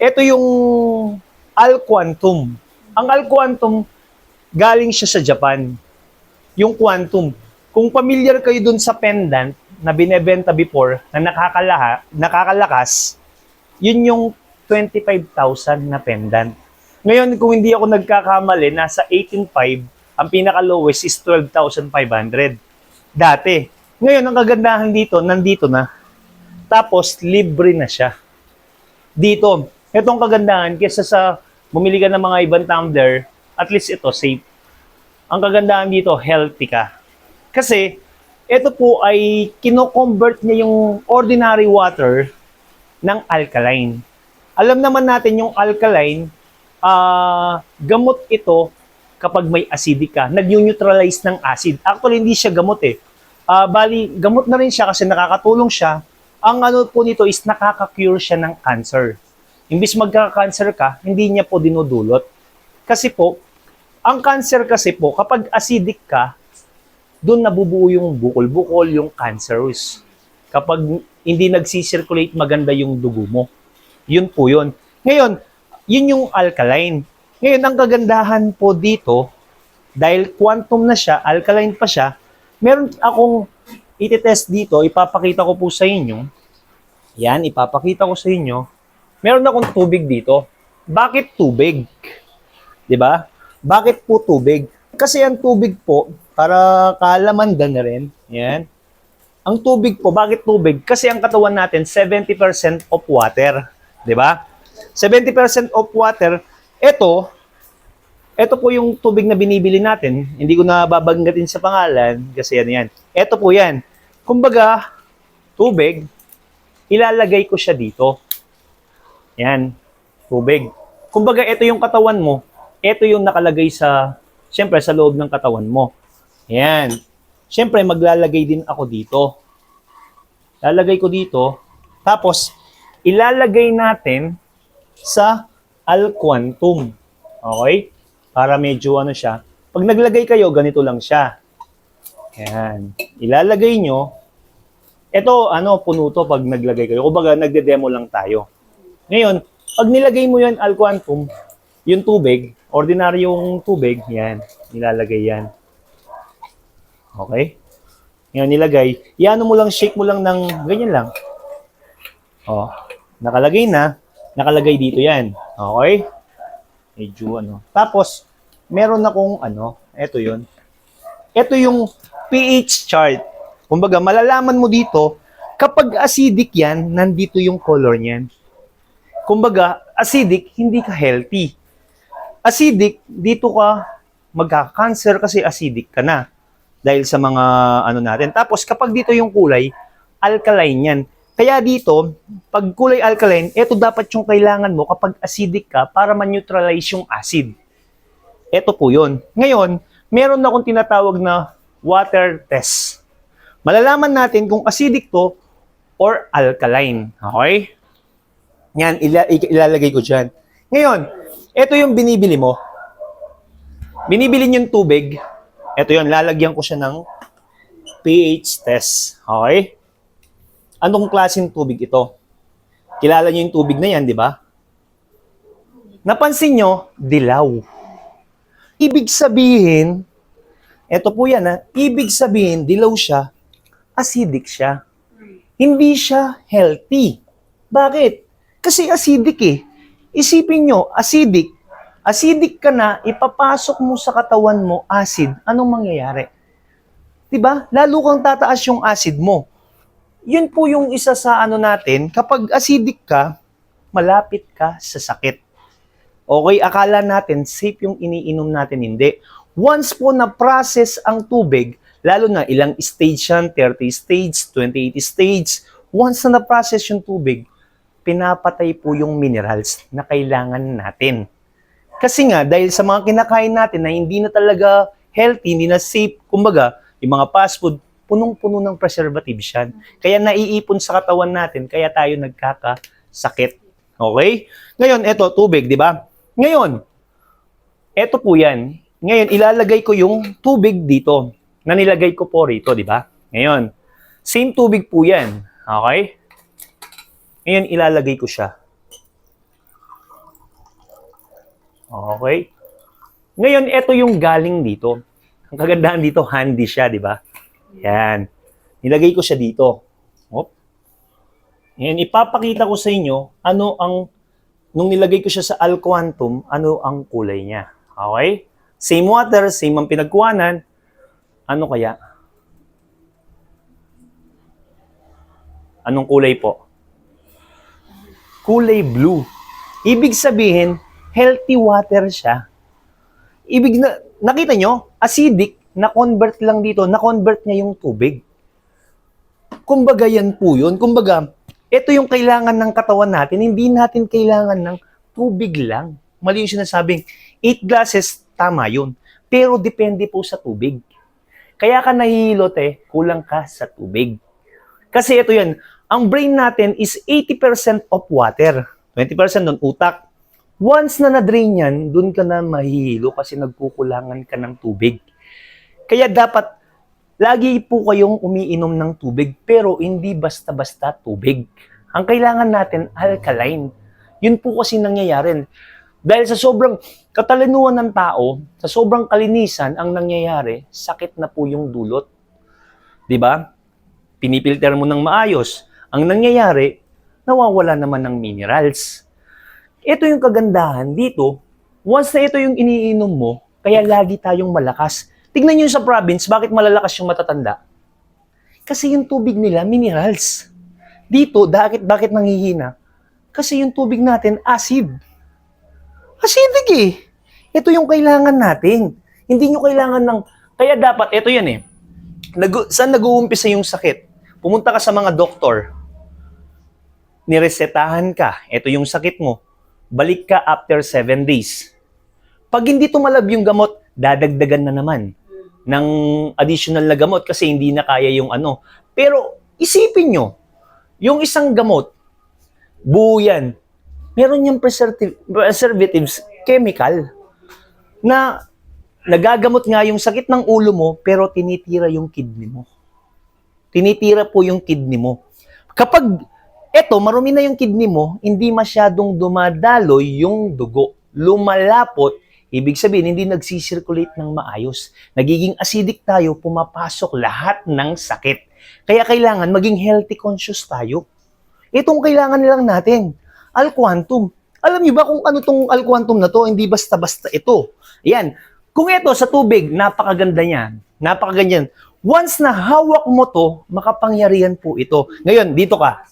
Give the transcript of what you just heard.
Ito yung Alquantum. Ang Alquantum, galing siya sa Japan. Yung Quantum. Kung familiar kayo dun sa pendant na binebenta before na nakakalakas, yun yung 25,000 na pendant. Ngayon, kung hindi ako nagkakamali, nasa 18,500, ang pinaka-lowest is 12,500. Dati. Ngayon, ang kagandahan dito, nandito na. Tapos, libre na siya. Dito, itong kagandahan, kesa sa bumili ka ng mga ibang tumbler, at least ito, safe. Ang kagandahan dito, healthy ka. Kasi, ito po ay kino-convert niya yung ordinary water ng alkaline. Alam naman natin yung alkaline, gamot ito kapag may acidic ka. Nag-neutralize ng acid. Actually, hindi siya gamot eh. Bali, gamot na rin siya kasi nakakatulong siya. Ang ano po nito is nakaka-cure siya ng cancer. Imbis magka-cancer ka, hindi niya po dinudulot. Kasi po, ang cancer kasi po, kapag acidic ka, doon nabubuo yung bukol-bukol, yung cancerous. Kapag hindi nagsisirculate maganda yung dugo mo. Yun po yun. Ngayon, yun yung alkaline. Ngayon, ang kagandahan po dito, dahil quantum na siya, alkaline pa siya, meron akong ititest dito, ipapakita ko po sa inyo. Yan, ipapakita ko sa inyo. Meron akong tubig dito. Bakit tubig? 'Di ba? Bakit po tubig? Kasi ang tubig po, para kaalaman na rin, yan. Ang tubig po, bakit tubig? Kasi ang katawan natin, 70% of water. 'Di ba? 70% of water, ito po yung tubig na binibili natin. Hindi ko na babanggatin sa pangalan kasi yan. Ito po yan. Kumbaga, tubig, ilalagay ko siya dito. Yan, tubig. Kumbaga, ito yung katawan mo. Ito yung nakalagay siyempre, sa loob ng katawan mo. Yan. Siyempre, maglalagay din ako dito. Lalagay ko dito. Tapos, ilalagay natin sa Alquantum. Okay? Para medyo ano siya. Pag naglagay kayo, ganito lang siya. Yan. Ilalagay nyo. Ito, puno to pag naglagay kayo. Kumbaga, nagde-demo lang tayo. Ngayon, pag nilagay mo yan, Alquantum, yung tubig, ordinaryong tubig, yan. Nilalagay yan. Okay? Ngayon, nilagay. Iano mo lang, shake mo lang ng ganyan lang. O, nakalagay na. Nakalagay dito yan. Okay? Medyo Tapos, meron akong ito yun. Ito yung pH chart. Kumbaga, malalaman mo dito, kapag acidic yan, nandito yung color niyan. Kumbaga, acidic, hindi ka healthy. Acidic, dito ka magka-cancer kasi acidic ka na. Dahil sa mga natin. Tapos, kapag dito yung kulay, alkaline yan. Kaya dito, pag kulay alkaline, ito dapat yung kailangan mo kapag acidic ka para ma-neutralize yung acid. Ito po yun. Ngayon, meron akong tinatawag na water test. Malalaman natin kung acidic to or alkaline. Okay? Yan, ilalagay ko dyan. Ngayon, ito yung binibili mo. Binibili yung tubig. Ito yun, lalagyan ko siya ng pH test. Okay? Anong klaseng tubig ito? Kilala niyo yung tubig na yan, di ba? Napansin nyo, dilaw. Ibig sabihin, eto po yan ibig sabihin, dilaw siya, acidic siya. Hindi siya healthy. Bakit? Kasi acidic eh. Isipin nyo, acidic. Acidic ka na, ipapasok mo sa katawan mo acid, anong mangyayari? Diba? Lalo kang tataas yung acid mo. Yun po yung isa sa natin, kapag acidic ka, malapit ka sa sakit. Okay, akala natin safe yung iniinom natin, hindi. Once po na-process ang tubig, lalo na ilang stage yan, 30 stage, 28 stage, once na na-process yung tubig, pinapatay po yung minerals na kailangan natin. Kasi nga, dahil sa mga kinakain natin na hindi na talaga healthy, hindi na safe, kumbaga, yung mga fast food, punong-puno ng preservatives yan. Kaya naiipon sa katawan natin, kaya tayo nagkakasakit. Okay? Ngayon, eto, tubig, di ba? Ngayon, eto po yan. Ngayon, ilalagay ko yung tubig dito, na nilagay ko po rito, di ba? Ngayon, same tubig po yan. Okay? Ngayon, ilalagay ko siya. Okay? Ngayon, ito yung galing dito. Ang kagandahan dito, handy siya, di ba? Yan. Nilagay ko siya dito. Hop. Yan, ipapakita ko sa inyo nung nilagay ko siya sa Alquantum, ano ang kulay niya. Okay? Same water, same ang pinagkuhanan. Ano kaya? Anong kulay po? Kulay blue. Ibig sabihin, healthy water siya. Nakita nyo? Acidic, na-convert lang dito, na-convert niya yung tubig. Kumbaga yan po yun. Kumbaga, ito yung kailangan ng katawan natin. Hindi natin kailangan ng tubig lang. Mali yung sinasabing, 8 glasses, tama yun. Pero depende po sa tubig. Kaya ka nahihilot kulang ka sa tubig. Kasi ito yan, ang brain natin is 80% of water. 20% ng utak. Once na na-drain yan, dun ka na mahihilo kasi nagkukulangan ka ng tubig. Kaya dapat, lagi po kayong umiinom ng tubig, pero hindi basta-basta tubig. Ang kailangan natin, alkaline. Yun po kasi nangyayari. Dahil sa sobrang katalinuhan ng tao, sa sobrang kalinisan, ang nangyayari, sakit na po yung dulot. 'Di ba? Pinipilter mo ng maayos. Ang nangyayari, nawawala naman ng minerals. Ito yung kagandahan dito. Once na ito yung iniinom mo, kaya lagi tayong malakas. Tignan nyo sa province, bakit malalakas yung matatanda? Kasi yung tubig nila, minerals. Dito, bakit nanghihina? Kasi yung tubig natin, acid. Acidic eh. Ito yung kailangan natin. Hindi nyo kailangan ng... Kaya dapat, ito yan eh. Saan nag-uumpisa yung sakit? Pumunta ka sa mga doktor. Niresetahan ka. Ito yung sakit mo. Balik ka after 7 days. Pag hindi tumalab yung gamot, dadagdagan na naman ng additional na gamot kasi hindi na kaya yung ano. Pero isipin nyo, yung isang gamot, buo yan. Meron yung preservatives, chemical, na nagagamot nga yung sakit ng ulo mo, pero tinitira yung kidney mo. Tinitira po yung kidney mo. Kapag marumi na yung kidney mo, hindi masyadong dumadaloy yung dugo. Lumalapot, ibig sabihin, hindi nagsisirculate ng maayos. Nagiging acidic tayo, pumapasok lahat ng sakit. Kaya kailangan maging healthy conscious tayo. Itong kailangan lang natin. Alquantum. Alam niyo ba kung ano tong Alquantum na to? Hindi basta-basta ito. Ayan. Kung ito sa tubig, napakaganda niyan. Napakaganyan. Once na hawak mo to, makapangyarihan po ito. Ngayon, dito ka.